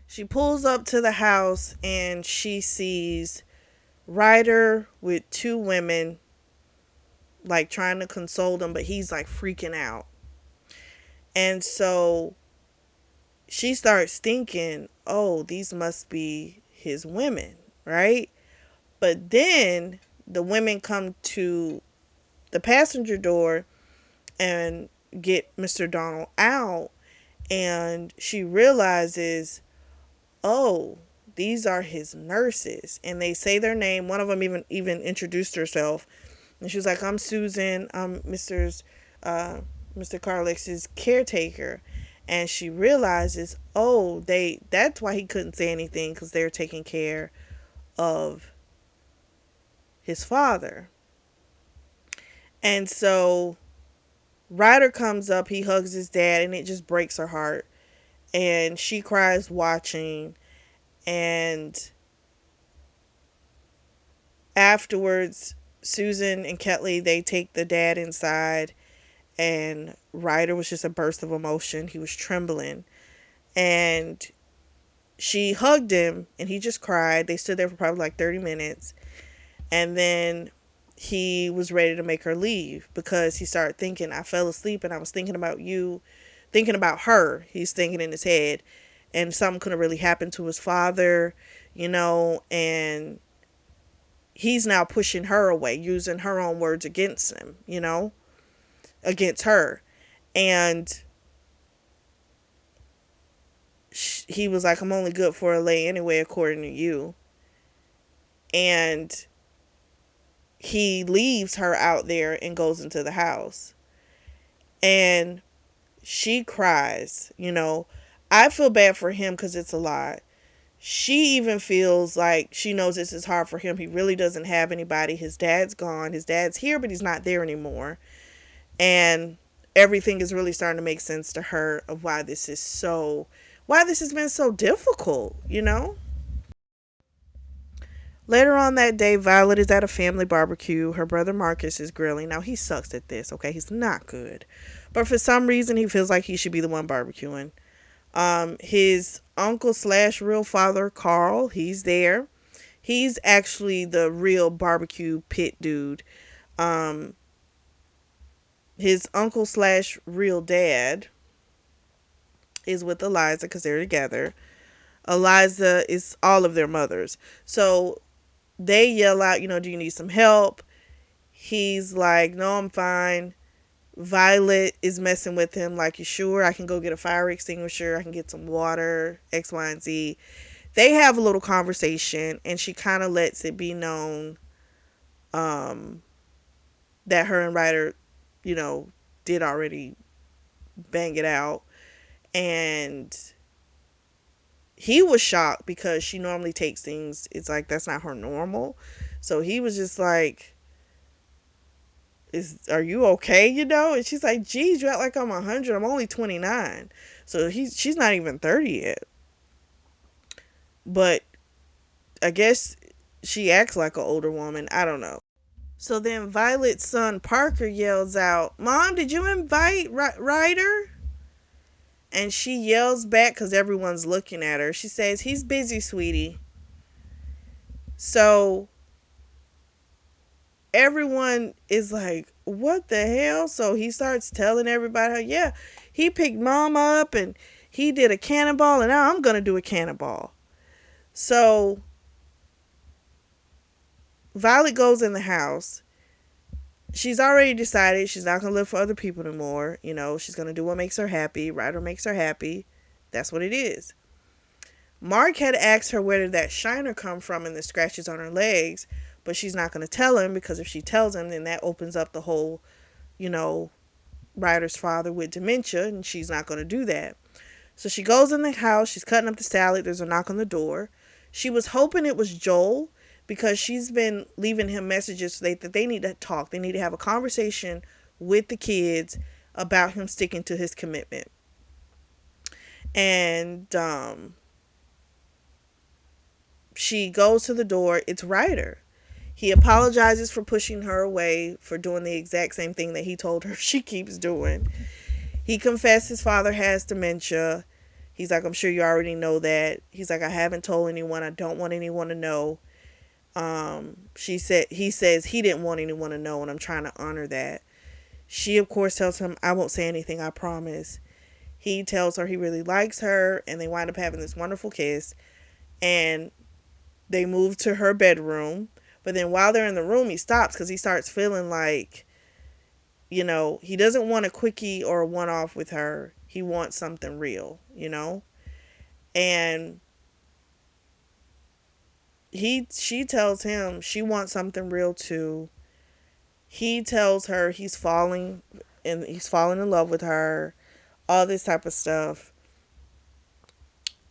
She pulls up to the house and she sees Ryder with two women, like trying to console them, but he's like freaking out. And so she starts thinking, oh, these must be his women, right? But then the women come to the passenger door and get Mr. Donald out, and she realizes, oh, these are his nurses, and they say their name. One of them even introduced herself, and she was like, "I'm Susan. I'm uh, Mr. Carlix's caretaker." And she realizes, oh, that's why he couldn't say anything, because they're taking care of his father. And so Ryder comes up, he hugs his dad, and it just breaks her heart. And she cries watching. And afterwards, Susan and Ketley, they take the dad inside, and Ryder was just a burst of emotion. He was trembling. And she hugged him, and he just cried. They stood there for probably like 30 minutes. And then he was ready to make her leave, because he started thinking, I fell asleep and I was thinking about you, thinking about her. He's thinking in his head. And something could have really happened to his father, and he's now pushing her away, using her own words against him, against her. And he was like, I'm only good for a lay anyway, according to you. And he leaves her out there and goes into the house. And she cries, I feel bad for him because it's a lot. She even feels like she knows this is hard for him. He really doesn't have anybody. His dad's gone. His dad's here, but he's not there anymore. And everything is really starting to make sense to her of why this has been so difficult. Later on that day, Violet is at a family barbecue. Her brother Marcus is grilling. Now, he sucks at this, okay? He's not good. But for some reason, he feels like he should be the one barbecuing. His uncle slash real father, Carl, he's there. He's actually the real barbecue pit dude. Um, his uncle slash real dad is with Eliza because they're together. Eliza is all of their mothers. So they yell out, do you need some help? He's like, no, I'm fine. Violet is messing with him like, you sure? I can go get a fire extinguisher. I can get some water, X, Y, and Z. They have a little conversation, and she kind of lets it be known that her and Ryder, did already bang it out. And he was shocked because she normally takes things, it's like that's not her normal. So he was just like, are you okay? And she's like, geez, you act like I'm 100. I'm only 29. So she's not even 30 yet. But I guess she acts like an older woman. I don't know. So then Violet's son Parker yells out, Mom, did you invite Ryder? And she yells back because everyone's looking at her. She says, he's busy, sweetie. So everyone is like, what the hell? So he starts telling everybody, yeah, he picked Mom up and he did a cannonball, and now I'm going to do a cannonball. So Violet goes in the house. She's already decided she's not going to live for other people anymore. She's going to do what makes her happy. Ryder makes her happy. That's what it is. Mark had asked her where did that shiner come from and the scratches on her legs, but she's not going to tell him, because if she tells him, then that opens up the whole, Ryder's father with dementia, and she's not going to do that. So she goes in the house. She's cutting up the salad. There's a knock on the door. She was hoping it was Joel, because she's been leaving him messages that they need to talk. They need to have a conversation with the kids about him sticking to his commitment. And she goes to the door. It's Ryder. He apologizes for pushing her away, for doing the exact same thing that he told her she keeps doing. He confessed his father has dementia. He's like, I'm sure you already know that. He's like, I haven't told anyone. I don't want anyone to know. He says he didn't want anyone to know, and I'm trying to honor that. She, of course, tells him, I won't say anything, I promise. He tells her he really likes her, and they wind up having this wonderful kiss. And they move to her bedroom. But then while they're in the room, he stops because he starts feeling like, he doesn't want a quickie or a one off with her. He wants something real. And she tells him she wants something real too. He tells her he's falling in love with her, all this type of stuff.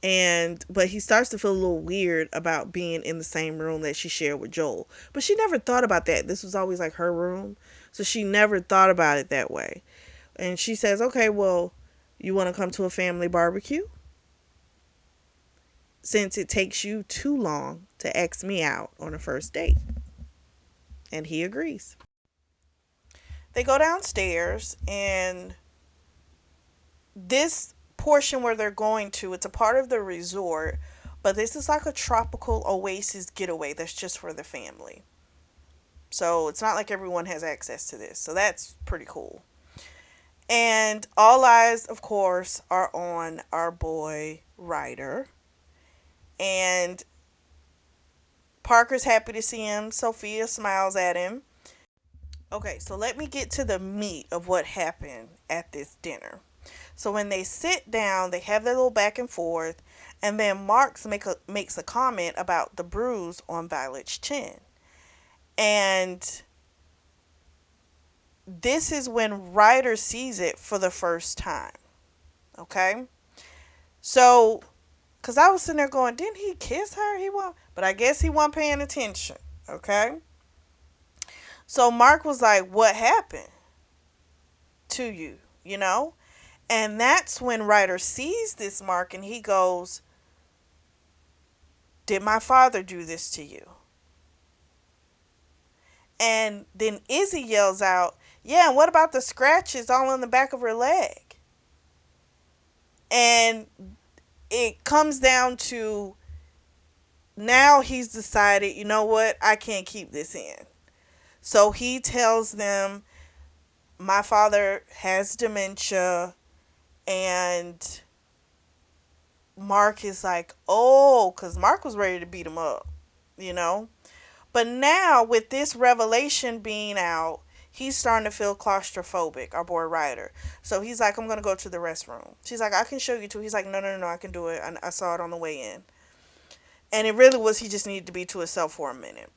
But he starts to feel a little weird about being in the same room that she shared with Joel. But she never thought about that. This was always like her room. So she never thought about it that way. And she says, okay, well, you want to come to a family barbecue? Since it takes you too long to ask me out on a first date. And he agrees. They go downstairs, and this portion where they're going to, it's a part of the resort, but this is like a tropical oasis getaway that's just for the family. So it's not like everyone has access to this. So that's pretty cool. And all eyes, of course, are on our boy Ryder. And Parker's happy to see him. Sophia smiles at him. Okay, so let me get to the meat of what happened at this dinner. So when they sit down, they have their little back and forth, and then Marks makes a comment about the bruise on Violet's chin. And this is when Ryder sees it for the first time. Okay? So, because I was sitting there going, didn't he kiss her? But I guess he wasn't paying attention. Okay? So Mark was like, what happened to you? And that's when Ryder sees this mark and he goes, did my father do this to you? And then Izzy yells out, yeah, and what about the scratches all on the back of her leg? And it comes down to, now he's decided, you know what, I can't keep this in. So he tells them, my father has dementia. And Mark is like, oh, because Mark was ready to beat him up, you know? But now, with this revelation being out, he's starting to feel claustrophobic, our boy Ryder. So he's like, I'm going to go to the restroom. She's like, I can show you too. He's like, no, no, no, I can do it. I saw it on the way in. And it really was, he just needed to be to himself for a minute.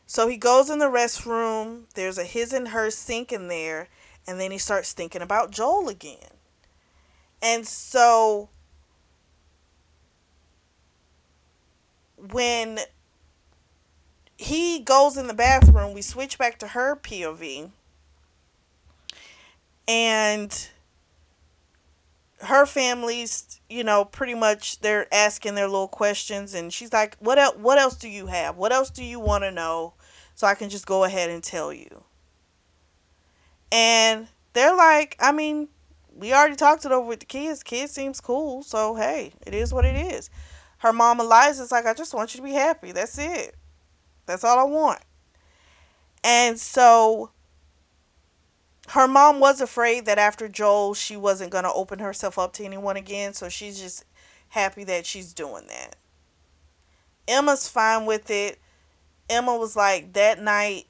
So he goes in the restroom. There's a his and her sink in there. And then he starts thinking about Joel again. And so when he goes in the bathroom, we switch back to her POV, and her family's, pretty much they're asking their little questions, and she's like, what else do you have? What else do you want to know so I can just go ahead and tell you? And they're like, I mean, we already talked it over with the kids. Kids seems cool, so hey, it is what it is. Her mom Eliza's like, I just want you to be happy. That's it. That's all I want. And so her mom was afraid that after Joel, she wasn't going to open herself up to anyone again. So she's just happy that she's doing that. Emma's fine with it. Emma was like, that night,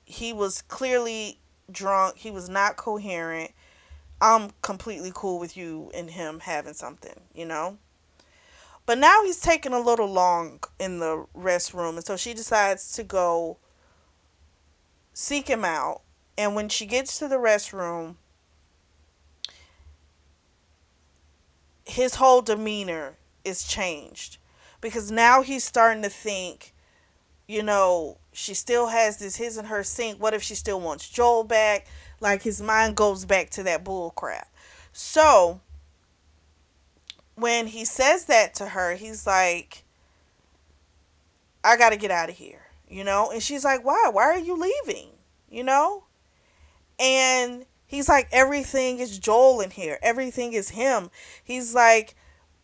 he was clearly drunk. He was not coherent. I'm completely cool with you and him having something. But now he's taking a little long in the restroom. And so she decides to go seek him out. And when she gets to the restroom, his whole demeanor is changed. Because now he's starting to think, she still has this his and her sink. What if she still wants Joel back? Like, his mind goes back to that bull crap. So when he says that to her, he's like, I got to get out of here. And she's like, why? Why are you leaving? And He's like, everything is Joel in here. Everything is him. He's like,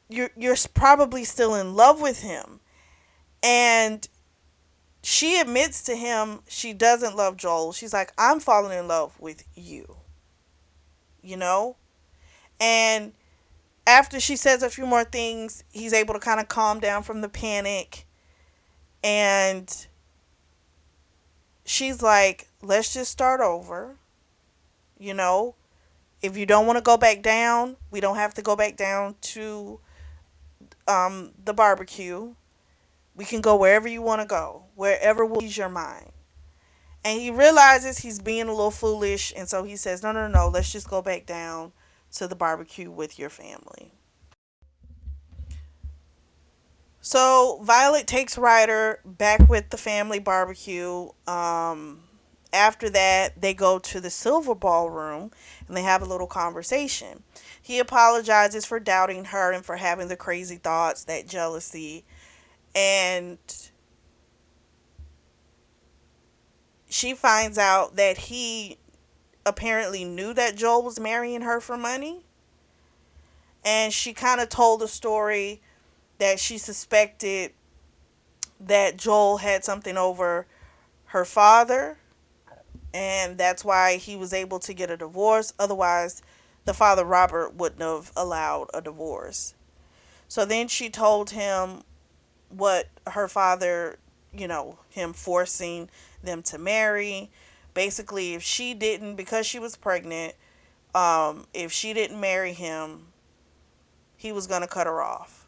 you're probably still in love with him. And she admits to him she doesn't love Joel. She's like, I'm falling in love with you, you know? And after she says a few more things, he's able to kind of calm down from the panic. And she's like, let's just start over, you know? If you don't want to go back down, we don't have to go back down to the barbecue. We can go wherever you want to go, wherever will ease your mind. And he realizes he's being a little foolish, and so he says, no, no, no, let's just go back down to the barbecue with your family. So Violet takes Ryder back with the family barbecue. After that, they go to the silver ballroom and they have a little conversation. He apologizes for doubting her and for having the crazy thoughts, that jealousy. And she finds out that he apparently knew that Joel was marrying her for money. And she kind of told the story that she suspected that Joel had something over her father, and that's why he was able to get a divorce. Otherwise, the father, Robert, wouldn't have allowed a divorce. So then she told him what her father, him forcing them to marry. Basically, if she didn't, because she was pregnant, if she didn't marry him, he was going to cut her off.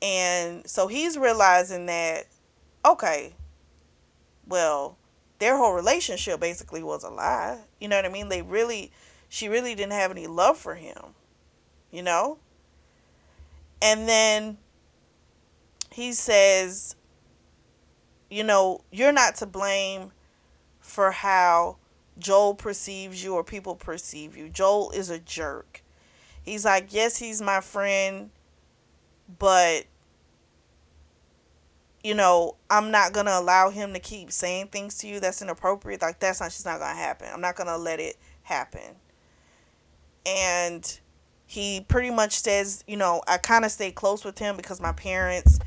And so he's realizing that, okay, well, their whole relationship basically was a lie. You know what I mean? She really didn't have any love for him, you know? And then he says, you're not to blame for how Joel perceives you or people perceive you. Joel is a jerk. He's like, yes, he's my friend, but I'm not gonna allow him to keep saying things to you that's inappropriate. Like, that's not, she's not gonna happen. I'm not gonna let it happen. And he pretty much says, I kind of stayed close with him because my parents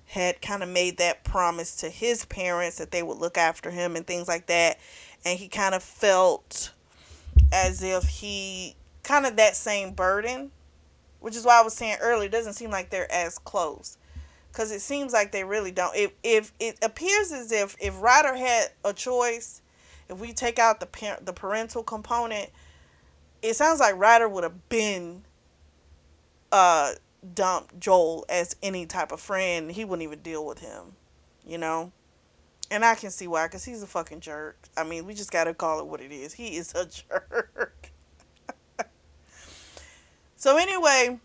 had kind of made that promise to his parents that they would look after him and things like that. And he kind of felt as if he kind of that same burden, which is why I was saying earlier, it doesn't seem like they're as close. Because it seems like they really don't. If it appears as if Ryder had a choice, if we take out the parental component, it sounds like Ryder would have been uh dumped Joel as any type of friend. He wouldn't even deal with him, you know. And I can see why, because he's a fucking jerk. I mean, we just gotta call it what it is. He is a jerk. So anyway,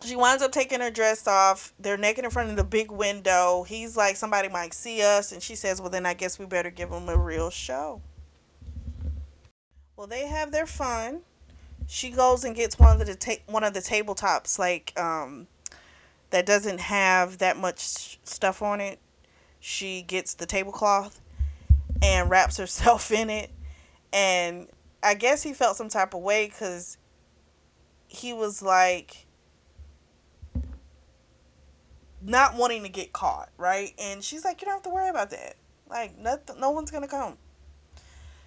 she winds up taking her dress off. They're naked in front of the big window. He's like, somebody might see us. And she says, well, then I guess we better give them a real show. Well, they have their fun. She goes and gets one of the tabletops, like, that doesn't have that much stuff on it. She gets the tablecloth and wraps herself in it. And I guess he felt some type of way because he was like, not wanting to get caught, right? And she's like, you don't have to worry about that. Like, nothing, no one's gonna come.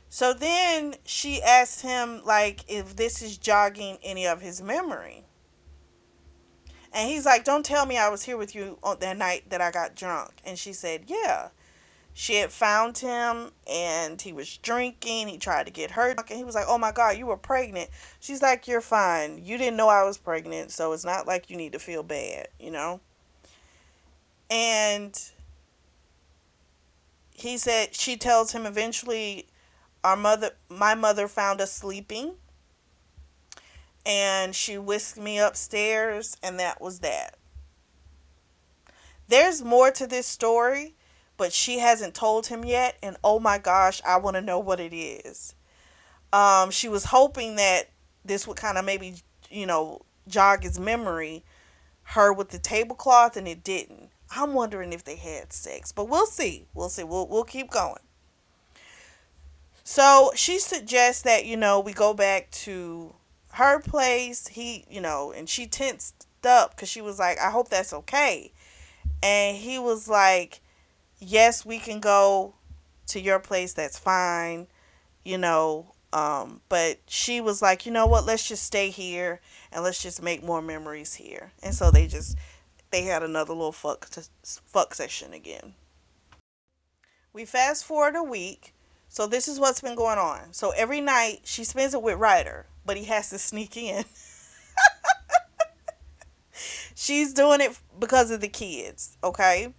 So then she asked him, like, if this is jogging any of his memory. And he's like, don't tell me I was here with you on that night that I got drunk. And she said, yeah. She had found him and he was drinking. He tried to get her. And he was like, oh my God, you were pregnant. She's like, you're fine. You didn't know I was pregnant. So it's not like you need to feel bad, you know? And he said, she tells him eventually, my mother found us sleeping and she whisked me upstairs, and that was that. There's more to this story, but she hasn't told him yet, and oh my gosh, I want to know what it is. She was hoping that this would kind of maybe, jog his memory, her with the tablecloth, and it didn't. I'm wondering if they had sex, but we'll see. We'll see. We'll keep going. So she suggests that, we go back to her place. And she tensed up because she was like, I hope that's okay. And he was like, yes, we can go to your place. That's fine. But she was like, you know what? Let's just stay here and let's just make more memories here. And so they had another little fuck session again. We fast forward a week. So this is what's been going on. So every night she spends it with Ryder, but he has to sneak in. She's doing it because of the kids, okay?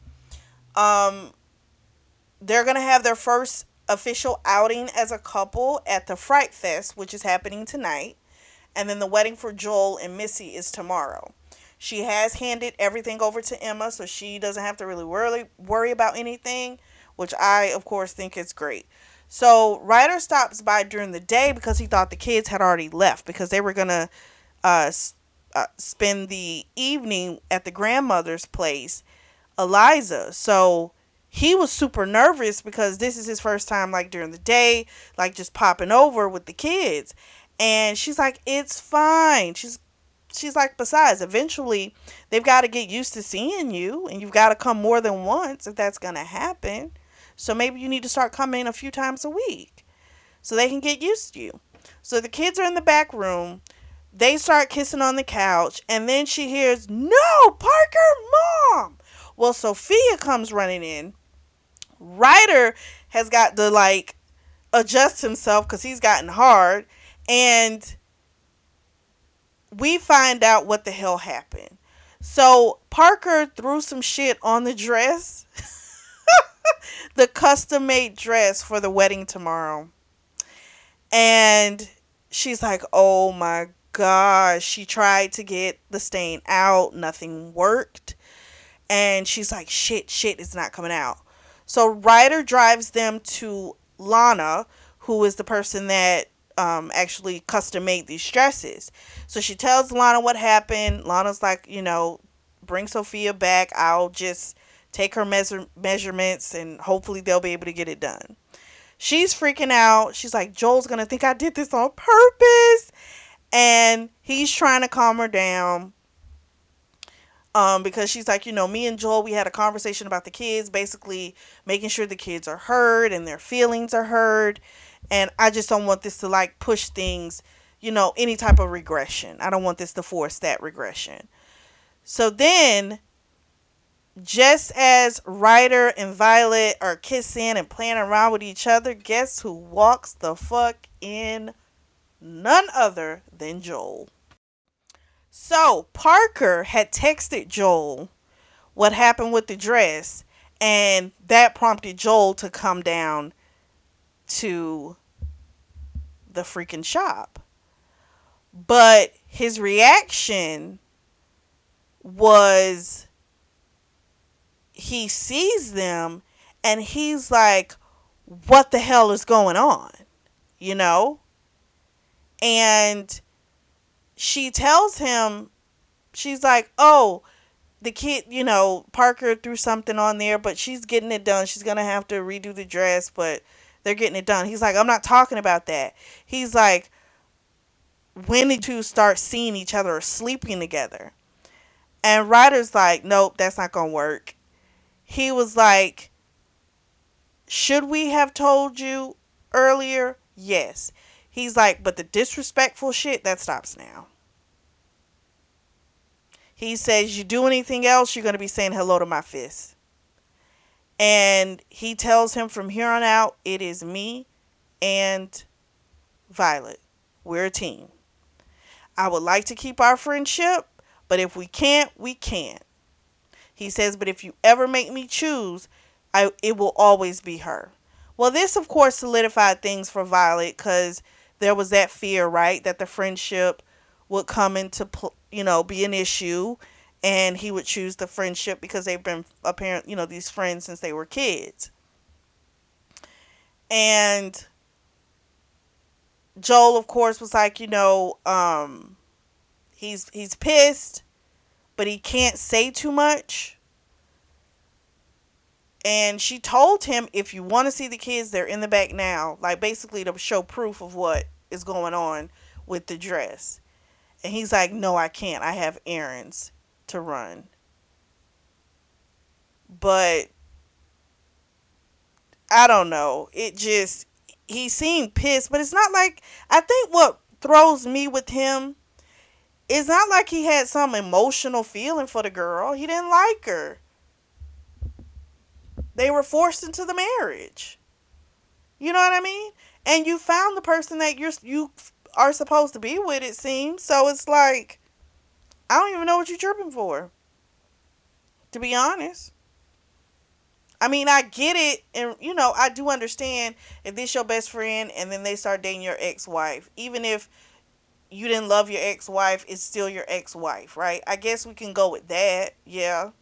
Um they're going to have their first official outing as a couple at the Fright Fest, which is happening tonight. And then the wedding for Joel and Missy is tomorrow. She has handed everything over to Emma, so she doesn't have to really worry about anything, which I, of course, think is great. So Ryder stops by during the day because he thought the kids had already left because they were going to uh, spend the evening at the grandmother's place, Eliza. So he was super nervous because this is his first time, like, during the day, like, just popping over with the kids. And she's like, it's fine. She's like, besides, eventually they've got to get used to seeing you, and you've got to come more than once if that's going to happen. So maybe you need to start coming a few times a week so they can get used to you. So the kids are in the back room. They start kissing on the couch, and then she hears, no, Parker, Mom. Well, Sophia comes running in. Ryder has got to, like, adjust himself because he's gotten hard. And we find out what the hell happened. So Parker threw some shit on the dress, the custom made dress for the wedding tomorrow. And she's like, oh my gosh. She tried to get the stain out, nothing worked. And she's like, shit, it's not coming out. So Ryder drives them to Lana, who is the person that actually custom made these dresses. So she tells Lana what happened. Lana's like, bring Sophia back. I'll just take her measurements and hopefully they'll be able to get it done. She's freaking out. She's like, Joel's going to think I did this on purpose. And he's trying to calm her down. Because she's like, me and Joel, we had a conversation about the kids, basically making sure the kids are heard and their feelings are heard. And I just don't want this to, like, push things, any type of regression. I don't want this to force that regression. So then, just as Ryder and Violet are kissing and playing around with each other, guess who walks the fuck in? None other than Joel. So Parker had texted Joel what happened with the dress, and that prompted Joel to come down to the freaking shop. But his reaction was, he sees them and he's like, what the hell is going on? And she tells him, she's like, oh, the kid, Parker threw something on there, but she's getting it done. She's going to have to redo the dress, but they're getting it done. He's like, I'm not talking about that. He's like, when did you two start seeing each other or sleeping together? And Ryder's like, nope, that's not going to work. He was like, should we have told you earlier? Yes. He's like, but the disrespectful shit, that stops now. He says, you do anything else, you're going to be saying hello to my fist. And he tells him from here on out, it is me and Violet. We're a team. I would like to keep our friendship, but if we can't, we can't. He says, but if you ever make me choose, it will always be her. Well, this, of course, solidified things for Violet because there was that fear, right, that the friendship would come into, be an issue, and he would choose the friendship because they've been these friends since they were kids. And Joel, of course, was like, he's pissed, but he can't say too much. And she told him, if you want to see the kids, they're in the back now. Like, basically to show proof of what is going on with the dress. And he's like, no, I can't. I have errands to run. But I don't know. It just, he seemed pissed. But it's not like, I think what throws me with him, it's not like he had some emotional feeling for the girl. He didn't like her. They were forced into the marriage. You know what I mean? And you found the person that you are supposed to be with, it seems. So it's like, I don't even know what you're tripping for, to be honest. I mean, I get it, and I do understand if this your best friend and then they start dating your ex-wife. Even if you didn't love your ex-wife, it's still your ex-wife, right? I guess we can go with that. Yeah.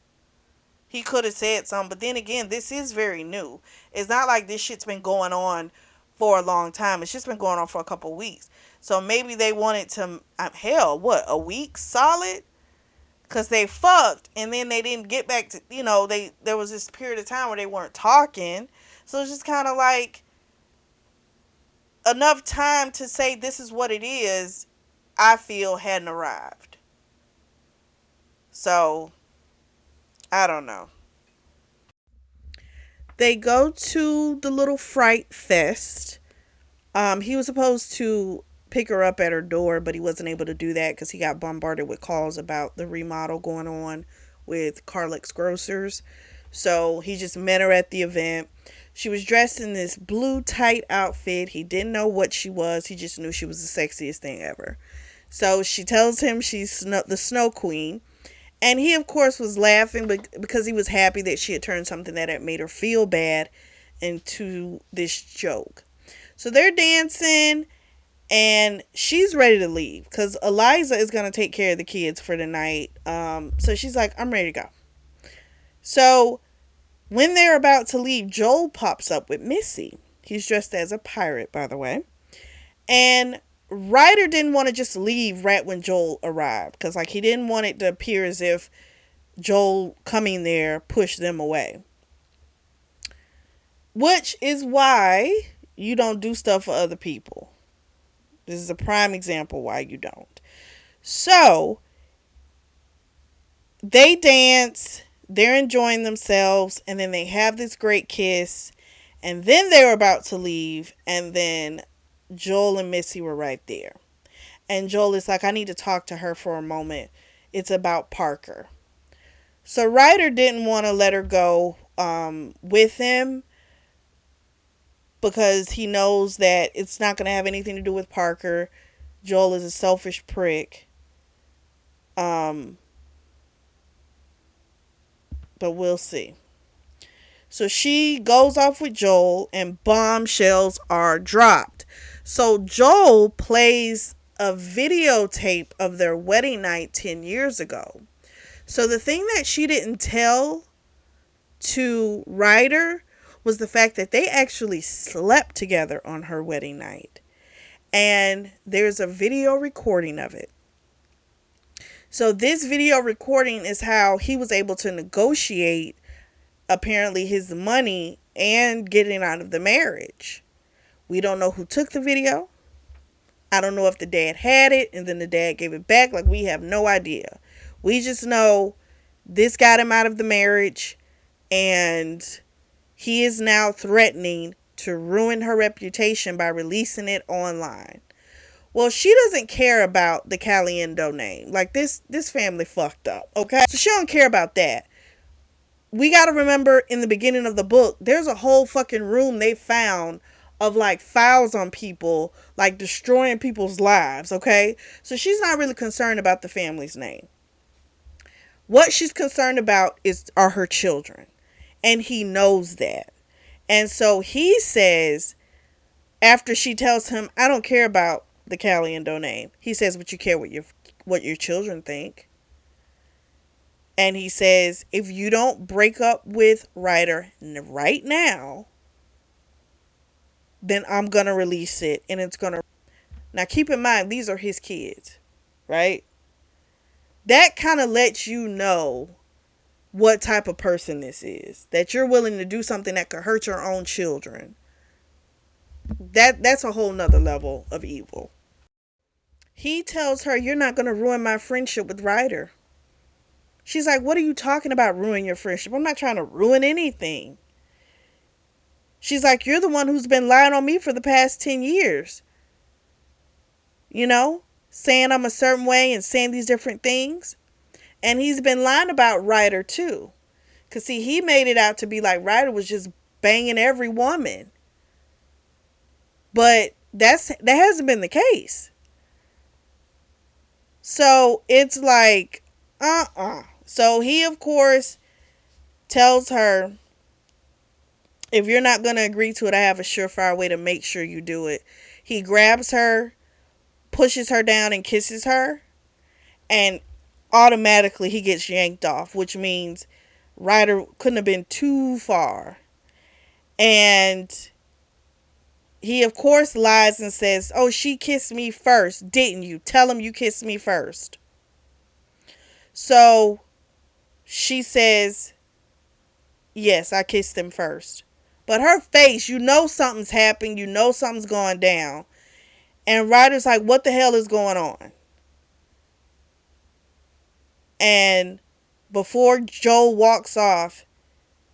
He could have said something, but then again, this is very new. It's not like this shit's been going on for a long time. It's just been going on for a couple weeks. So maybe they wanted to, hell, what, a week solid? Because they fucked, and then they didn't get back to, there was this period of time where they weren't talking. So it's just kind of like enough time to say this is what it is, I feel hadn't arrived. So, I don't know. They go to the little fright fest. He was supposed to pick her up at her door, but he wasn't able to do that because he got bombarded with calls about the remodel going on with Carlex Grocers. So he just met her at the event. She was dressed in this blue tight outfit. He didn't know what she was. He just knew she was the sexiest thing ever. So she tells him she's the Snow Queen. And he, of course, was laughing because he was happy that she had turned something that had made her feel bad into this joke. So they're dancing, and she's ready to leave because Eliza is going to take care of the kids for the night. So she's like, I'm ready to go. So when they're about to leave, Joel pops up with Missy. He's dressed as a pirate, by the way. And Ryder didn't want to just leave right when Joel arrived because, like, he didn't want it to appear as if Joel coming there pushed them away. Which is why you don't do stuff for other people. This is a prime example why you don't. So, they dance, they're enjoying themselves, and then they have this great kiss, and then they were about to leave, and then Joel and Missy were right there. And Joel is like, I need to talk to her for a moment. It's about Parker. So Ryder didn't want to let her go with him because he knows that it's not going to have anything to do with Parker. Joel is a selfish prick. But we'll see. So she goes off with Joel and bombshells are dropped. So Joel plays a videotape of their wedding night 10 years ago. So the thing that she didn't tell to Ryder was the fact that they actually slept together on her wedding night. And there's a video recording of it. So this video recording is how he was able to negotiate apparently his money and getting out of the marriage. We don't know who took the video. I don't know if the dad had it and then the dad gave it back. Like, we have no idea. We just know this got him out of the marriage, and he is now threatening to ruin her reputation by releasing it online. Well, she doesn't care about the Caliendo name. Like, this family fucked up, okay? So she don't care about that. We got to remember, in the beginning of the book, there's a whole fucking room they found of, like, files on people, like, destroying people's lives, okay? So she's not really concerned about the family's name. What she's concerned about are her children. And he knows that. And so he says, after she tells him, I don't care about the Caliendo name, he says, but you care what your children think. And he says, if you don't break up with Ryder right now, then I'm going to release it. And it's going to... Now, keep in mind, these are his kids, right? That kind of lets you know what type of person this is. That you're willing to do something that could hurt your own children. That's a whole nother level of evil. He tells her, "You're not going to ruin my friendship with Ryder." She's like, "What are you talking about, ruin your friendship? I'm not trying to ruin anything." She's like, "You're the one who's been lying on me for the past 10 years. You know, saying I'm a certain way and saying these different things." And he's been lying about Ryder too. Because, see, he made it out to be like Ryder was just banging every woman. But that hasn't been the case. So it's like, So he, of course, tells her, "If you're not going to agree to it, I have a surefire way to make sure you do it." He grabs her, pushes her down, and kisses her. And automatically he gets yanked off, which means Ryder couldn't have been too far. And he, of course, lies and says, "Oh, she kissed me first, didn't you? Tell him you kissed me first." So she says, "Yes, I kissed him first." But her face, you know something's happened. You know something's going down. And Ryder's like, "What the hell is going on?" And before Joel walks off,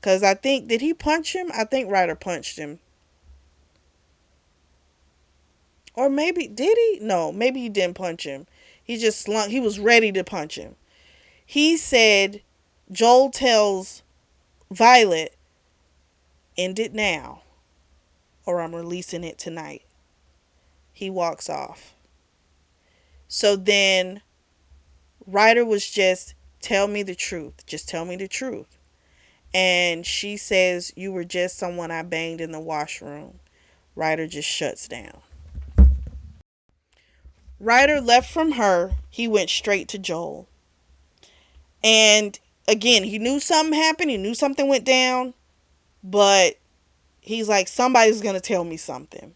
because I think, did he punch him? I think Ryder punched him. Or maybe, did he? No, maybe he didn't punch him. He just slunk. He was ready to punch him. He said, Joel tells Violet, "End it now, or I'm releasing it tonight." He walks off. So then Ryder was just, "Tell me the truth. Just tell me the truth." And she says, "You were just someone I banged in the washroom." Ryder just shuts down. Ryder left from her. He went straight to Joel. And again, he knew something happened. He knew something went down. But he's like, somebody's going to tell me something.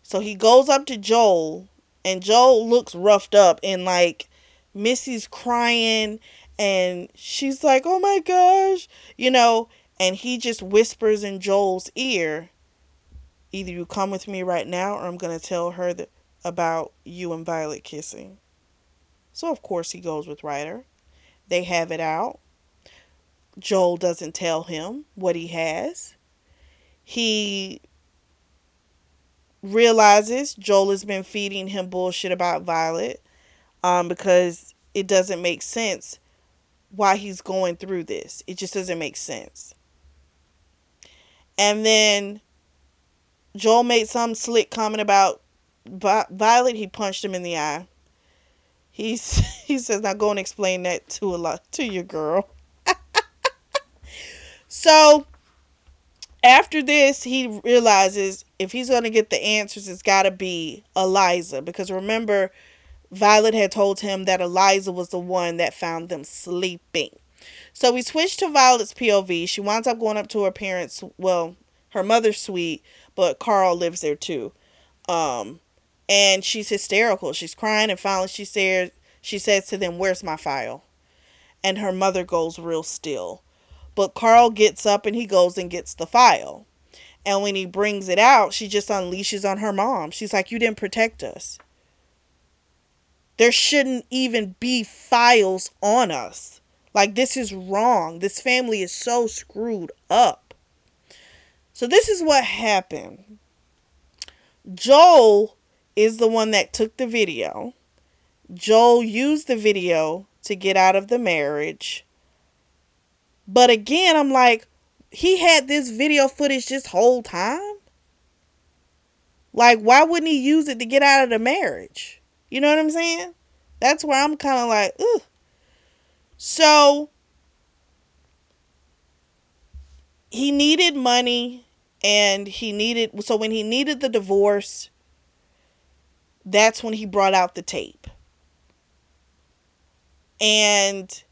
So he goes up to Joel. And Joel looks roughed up. And like, Missy's crying. And she's like, "Oh my gosh." You know. And he just whispers in Joel's ear, "Either you come with me right now, or I'm going to tell her about you and Violet kissing." So of course he goes with Ryder. They have it out. Joel doesn't tell him what he has. He realizes Joel has been feeding him bullshit about Violet, because it doesn't make sense why he's going through this. It just doesn't make sense. And then Joel made some slick comment about Violet. He punched him in the eye. He says, "Now go and explain that to your girl." So after this, he realizes if he's going to get the answers, it's got to be Eliza. Because remember, Violet had told him that Eliza was the one that found them sleeping. So we switched to Violet's POV. She winds up going up to her parents, well, her mother's suite, but Carl lives there too. And she's hysterical. She's crying, and finally she says to them, "Where's my file?" And her mother goes real still. But Carl gets up and he goes and gets the file. And when he brings it out, she just unleashes on her mom. She's like, "You didn't protect us. There shouldn't even be files on us. Like, this is wrong. This family is so screwed up." So this is what happened. Joel is the one that took the video. Joel used the video to get out of the marriage. But again, I'm like, he had this video footage this whole time? Like, why wouldn't he use it to get out of the marriage? You know what I'm saying? That's where I'm kind of like, ugh. So he needed money, and so when he needed the divorce, that's when he brought out the tape. And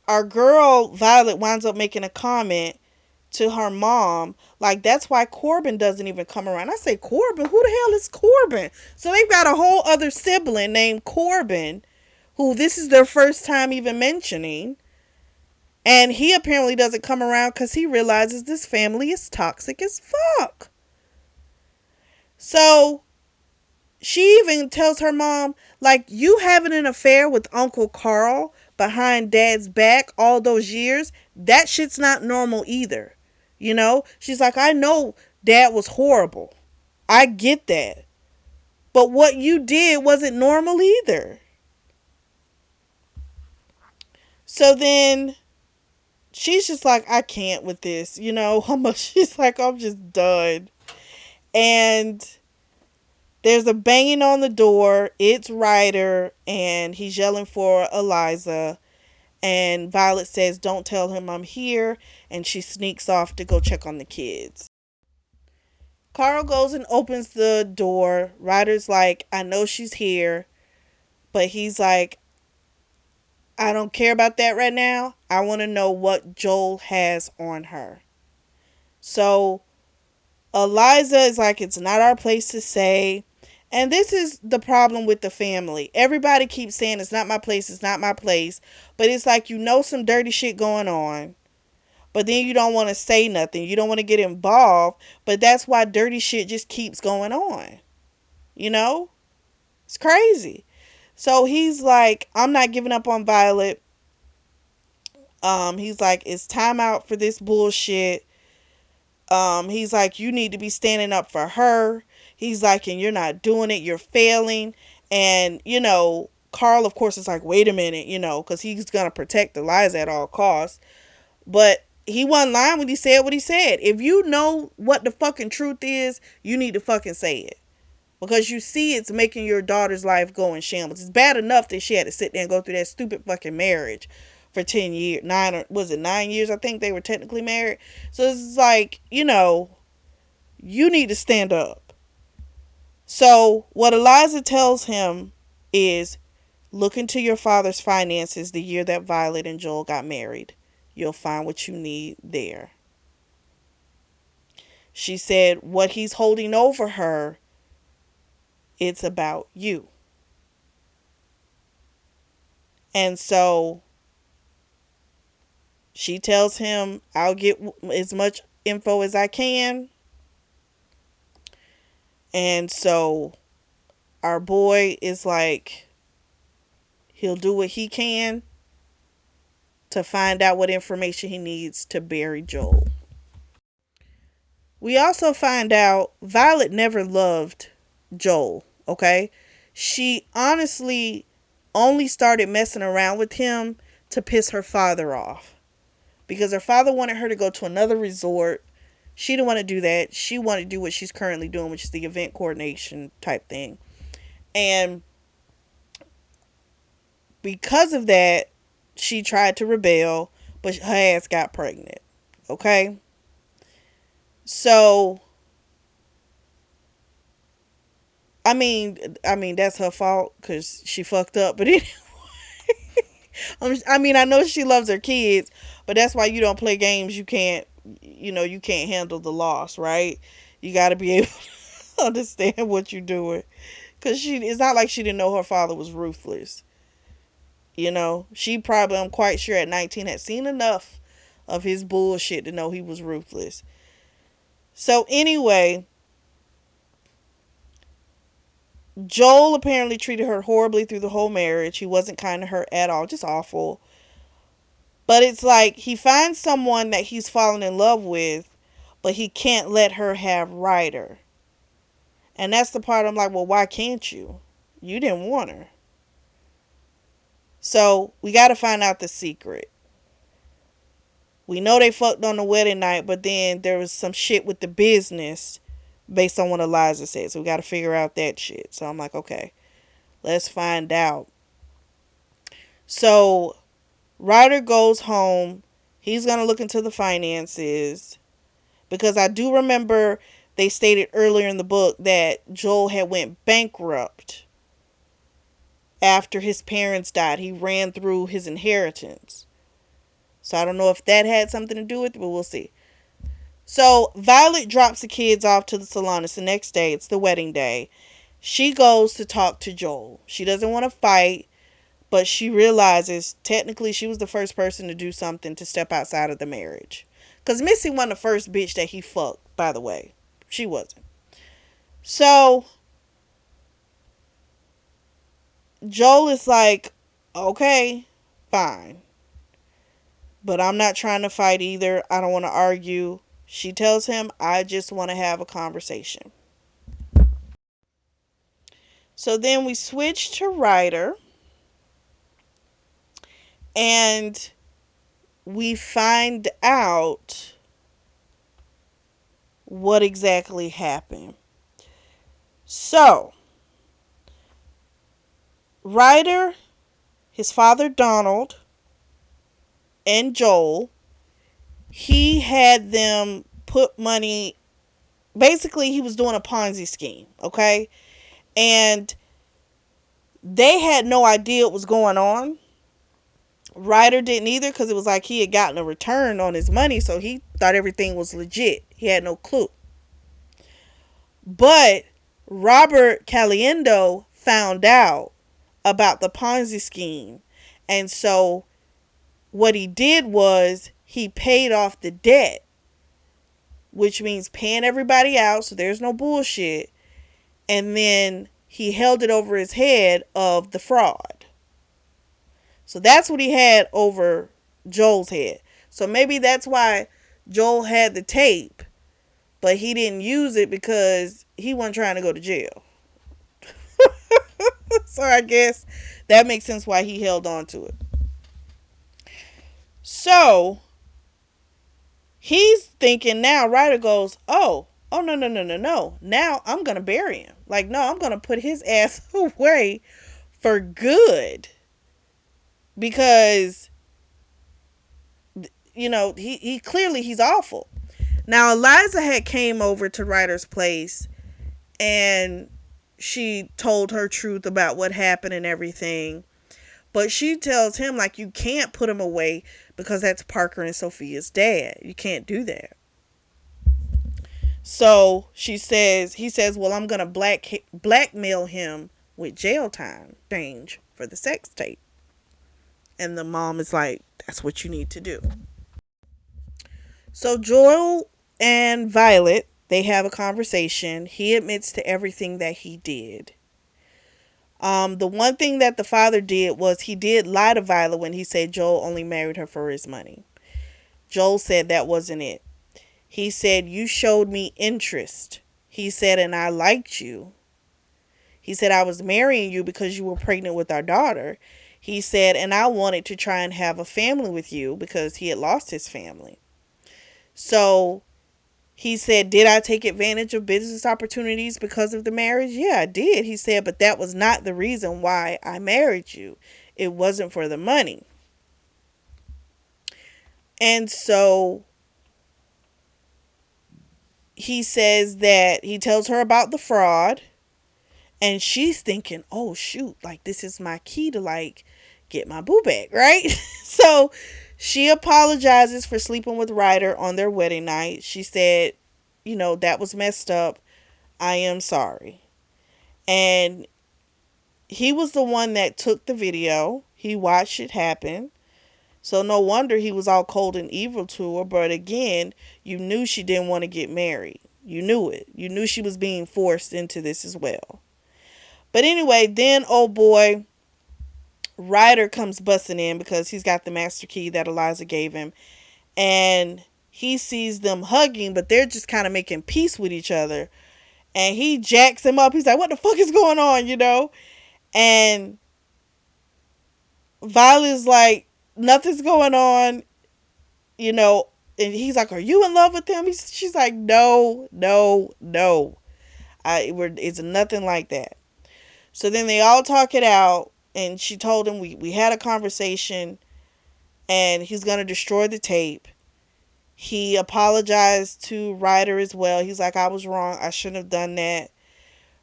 our girl Violet winds up making a comment to her mom, like, that's why Corbin doesn't even come around. I say, Corbin? Who the hell is Corbin? So they've got a whole other sibling named Corbin, who this is their first time even mentioning. And he apparently doesn't come around because he realizes this family is toxic as fuck. So she even tells her mom, like, you having an affair with Uncle Carl behind dad's back all those years, that shit's not normal either. You know? She's like, I know dad was horrible. I get that. But what you did wasn't normal either. So then she's just like, I can't with this. You know, she's like, I'm just done. And there's a banging on the door. It's Ryder, and he's yelling for Eliza. And Violet says, don't tell him I'm here. And she sneaks off to go check on the kids. Carl goes and opens the door. Ryder's like, I know she's here. But he's like, I don't care about that right now. I want to know what Joel has on her. So Eliza is like, it's not our place to say. And this is the problem with the family. Everybody keeps saying it's not my place, it's not my place. But it's like, you know, some dirty shit going on. But then you don't want to say nothing. You don't want to get involved. But that's why dirty shit just keeps going on. You know? It's crazy. So he's like, I'm not giving up on Violet. He's like, it's time out for this bullshit. He's like, you need to be standing up for her. He's like, and you're not doing it. You're failing. And, you know, Carl, of course, is like, wait a minute, you know, because he's going to protect Eliza at all costs. But he wasn't lying when he said what he said. If you know what the fucking truth is, you need to fucking say it. Because you see it's making your daughter's life go in shambles. It's bad enough that she had to sit there and go through that stupid fucking marriage for 10 years. 9 years? I think they were technically married. So it's like, you know, you need to stand up. So what Eliza tells him is, look into your father's finances the year that Violet and Joel got married. You'll find what you need there. She said, what he's holding over her, it's about you. And so she tells him, I'll get as much info as I can. And so our boy is like, he'll do what he can to find out what information he needs to bury Joel. We also find out Violet never loved Joel, okay? She honestly only started messing around with him to piss her father off. Because her father wanted her to go to another resort. She didn't want to do that. She wanted to do what she's currently doing, which is the event coordination type thing. And because of that, she tried to rebel, but her ass got pregnant. Okay? So, I mean that's her fault because she fucked up. But anyway, I know she loves her kids, but that's why you don't play games. You can't, you can't handle the loss, right? You got to be able to understand what you're doing. Because it's not like she didn't know her father was ruthless. She probably, I'm quite sure at 19 had seen enough of his bullshit to know he was ruthless. So anyway, Joel apparently treated her horribly through the whole marriage. He wasn't kind to her at all. Just awful. But it's like he finds someone that he's fallen in love with, but he can't let her have Ryder. And that's the part I'm like, well, why can't you? You didn't want her. So we got to find out the secret. We know they fucked on the wedding night, but then there was some shit with the business based on what Eliza said. So we got to figure out that shit. So I'm like, okay, let's find out. So Ryder goes home. He's going to look into the finances. Because I do remember they stated earlier in the book that Joel had went bankrupt after his parents died. He ran through his inheritance. So I don't know if that had something to do with it, but we'll see. So Violet drops the kids off to the salon. It's the next day. It's the wedding day. She goes to talk to Joel. She doesn't want to fight, But she realizes technically she was the first person to do something to step outside of the marriage. Because Missy wasn't the first bitch that he fucked, by the way. She wasn't. So Joel is like, okay, fine. But I'm not trying to fight either. I don't want to argue. She tells him, I just want to have a conversation. So then we switch to Ryder. And we find out what exactly happened. So, Ryder, his father Donald, and Joel, he had them put money. Basically, he was doing a Ponzi scheme, okay? And they had no idea what was going on. Ryder didn't either, because it was like he had gotten a return on his money, so he thought everything was legit. He had no clue. But Robert Caliendo found out about the Ponzi scheme. And so what he did was he paid off the debt, which means paying everybody out so there's no bullshit. And then he held it over his head of the fraud. So that's what he had over Joel's head. So maybe that's why Joel had the tape, but he didn't use it because he wasn't trying to go to jail. So I guess that makes sense why he held on to it. So he's thinking now, Ryder goes, oh, no. Now I'm going to bury him. Like, no, I'm going to put his ass away for good. Because, he clearly he's awful. Now, Eliza had came over to Ryder's place and she told her truth about what happened and everything. But she tells him, like, you can't put him away because that's Parker and Sophia's dad. You can't do that. So he says, well, I'm going to blackmail him with jail time change for the sex tape. And the mom is like, that's what you need to do. So Joel and Violet, they have a conversation. He admits to everything that he did. The one thing that the father did was he did lie to Violet when he said Joel only married her for his money. Joel said that wasn't it. He said, you showed me interest. He said, and I liked you. He said, I was marrying you because you were pregnant with our daughter. He said, and I wanted to try and have a family with you because he had lost his family. So he said, did I take advantage of business opportunities because of the marriage? Yeah, I did. He said, but that was not the reason why I married you. It wasn't for the money. And so he says that he tells her about the fraud. And she's thinking, oh, shoot, like, this is my key to, like, get my boo back, right? So she apologizes for sleeping with Ryder on their wedding night. She said, that was messed up. I am sorry. And he was the one that took the video. He watched it happen. So no wonder he was all cold and evil to her. But again, you knew she didn't want to get married. You knew it. You knew she was being forced into this as well. But anyway, then old boy Ryder comes busting in because he's got the master key that Eliza gave him. And he sees them hugging, but they're just kind of making peace with each other. And he jacks him up. He's like, what the fuck is going on, And Violet's like, nothing's going on, And he's like, are you in love with him? She's like, no. It's nothing like that. So then they all talk it out. And she told him we had a conversation. And he's going to destroy the tape. He apologized to Ryder as well. He's like, I was wrong. I shouldn't have done that.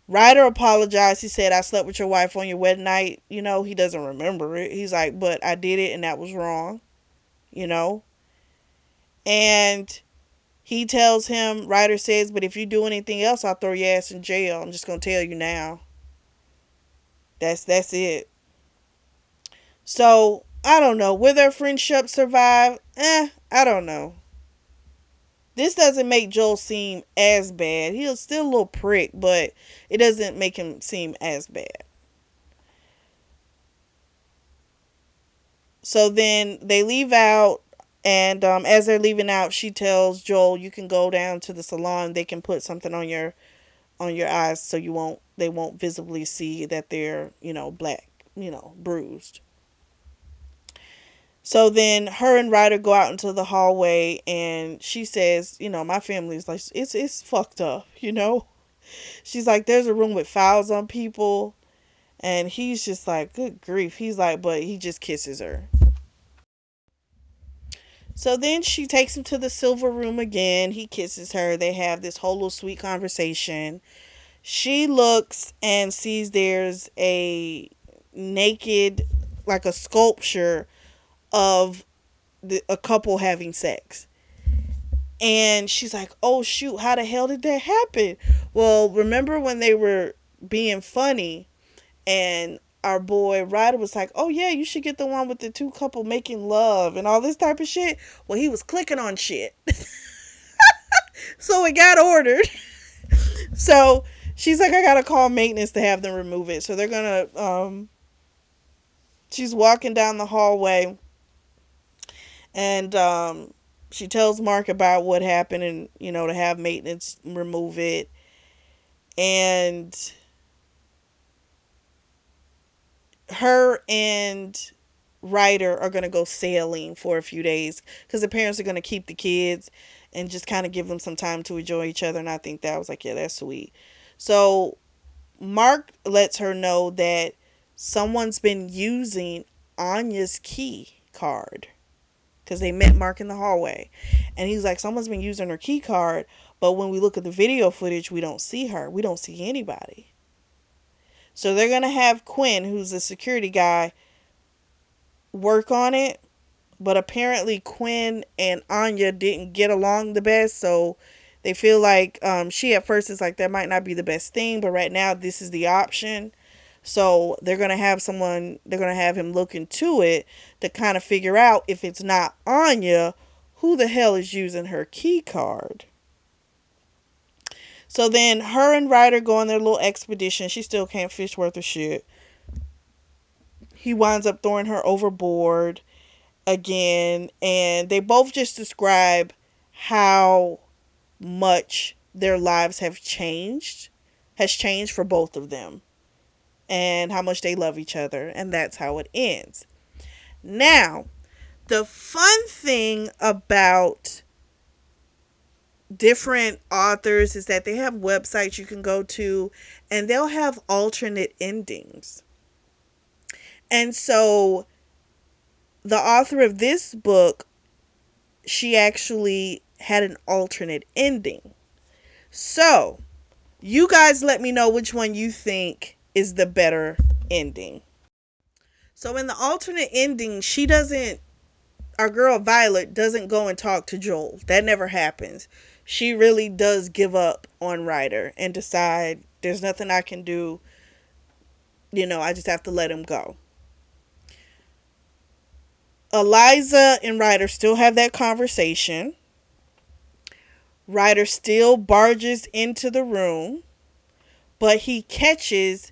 Ryder apologized. He said, I slept with your wife on your wedding night. He doesn't remember it. He's like, but I did it and that was wrong. And he tells him, Ryder says, but if you do anything else, I'll throw your ass in jail. I'm just going to tell you now. That's it. So I don't know. Will their friendship survive? I don't know. This doesn't make Joel seem as bad. He's still a little prick, but it doesn't make him seem as bad. So then they leave out, and as they're leaving out, she tells Joel, "You can go down to the salon. They can put something on your eyes so they won't visibly see that they're black, bruised." So then her and Ryder go out into the hallway, and she says, "My family's like it's fucked up, you know." She's like, "There's a room with files on people," and he's just like, "Good grief." He's like, but he just kisses her. So then she takes him to the silver room again. He kisses her. They have this whole little sweet conversation. She looks and sees there's a naked, like a sculpture of a couple having sex. And she's like, "Oh shoot, how the hell did that happen?" Well, remember when they were being funny and our boy Ryder was like, "Oh yeah, you should get the one with the two couple making love and all this type of shit." Well, he was clicking on shit. So it got ordered. So she's like, "I gotta call maintenance to have them remove it." So they're gonna she's walking down the hallway, and she tells Mark about what happened, and to have maintenance remove it. And her and Ryder are going to go sailing for a few days because the parents are going to keep the kids and just kind of give them some time to enjoy each other. And I think that was like, yeah, that's sweet. So Mark lets her know that someone's been using Anya's key card because they met Mark in the hallway. And he's like, "Someone's been using her key card, but when we look at the video footage, we don't see her. We don't see anybody." So they're going to have Quinn, who's a security guy, work on it. But apparently Quinn and Anya didn't get along the best, so they feel like she at first is like, that might not be the best thing, but right now this is the option. So they're gonna have him look into it to kind of figure out, if it's not Anya, who the hell is using her key card. So then her and Ryder go on their little expedition. She still can't fish worth a shit. He winds up throwing her overboard again, and they both just describe how much their lives has changed for both of them, and how much they love each other, and that's how it ends. Now, the fun thing about different authors is that they have websites you can go to, and they'll have alternate endings. And so the author of this book, she actually had an alternate ending. So, you guys let me know which one you think is the better ending. So, in the alternate ending, our girl Violet doesn't go and talk to Joel. That never happens. She really does give up on Ryder and decide, there's nothing I can do. I just have to let him go. Eliza and Ryder still have that conversation. Ryder still barges into the room, but he catches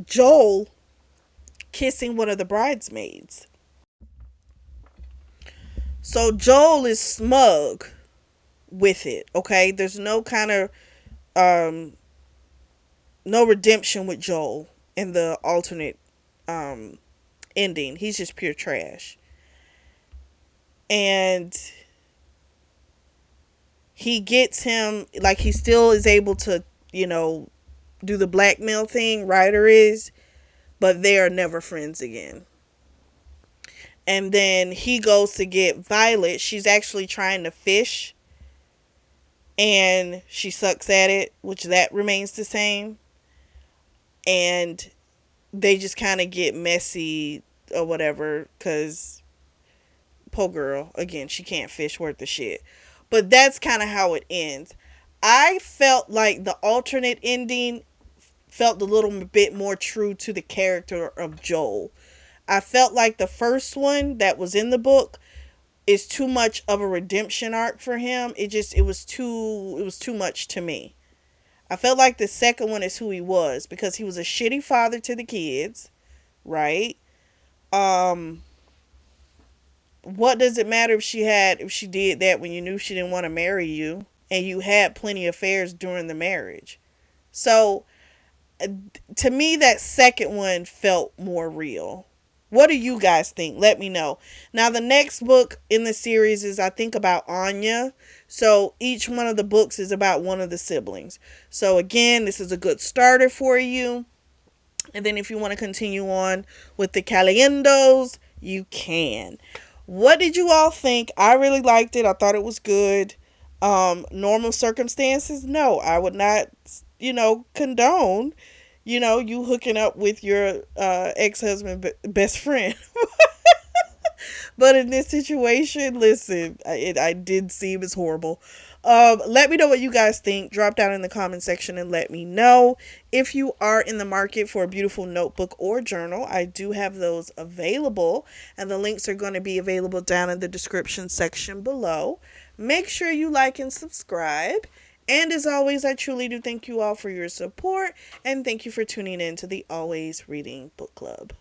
Joel kissing one of the bridesmaids. So Joel is smug with it, okay? There's no kind of um no redemption with Joel in the alternate um ending. He's just pure trash. And he gets him, like, he still is able to, do the blackmail thing, Ryder is, but they are never friends again. And then he goes to get Violet. She's actually trying to fish, and she sucks at it, which that remains the same. And they just kind of get messy or whatever, because poor girl, again, she can't fish worth the shit. But that's kind of how it ends. I felt like the alternate ending felt a little bit more true to the character of Joel. I felt like the first one that was in the book is too much of a redemption arc for him. It was too much to me. I felt like the second one is who he was because he was a shitty father to the kids, right? Um what does it matter if she did that when you knew she didn't want to marry you and you had plenty of affairs during the marriage? So to me, that second one felt more real. What do you guys think? Let me know. Now, the next book in the series is, I think, about Anya. So each one of the books is about one of the siblings. So again, this is a good starter for you. And then if you want to continue on with the Caliendos, you can. What did you all think? I really liked it. I thought it was good. Normal circumstances, no, I would not, condone, you hooking up with your ex-husband best friend. But in this situation, listen, I did seem as horrible. Let me know what you guys think. Drop down in the comment section and let me know. If you are in the market for a beautiful notebook or journal, I do have those available, and the links are going to be available down in the description section below. Make sure you like and subscribe. And as always, I truly do thank you all for your support, and thank you for tuning in to the Always Reading Book Club.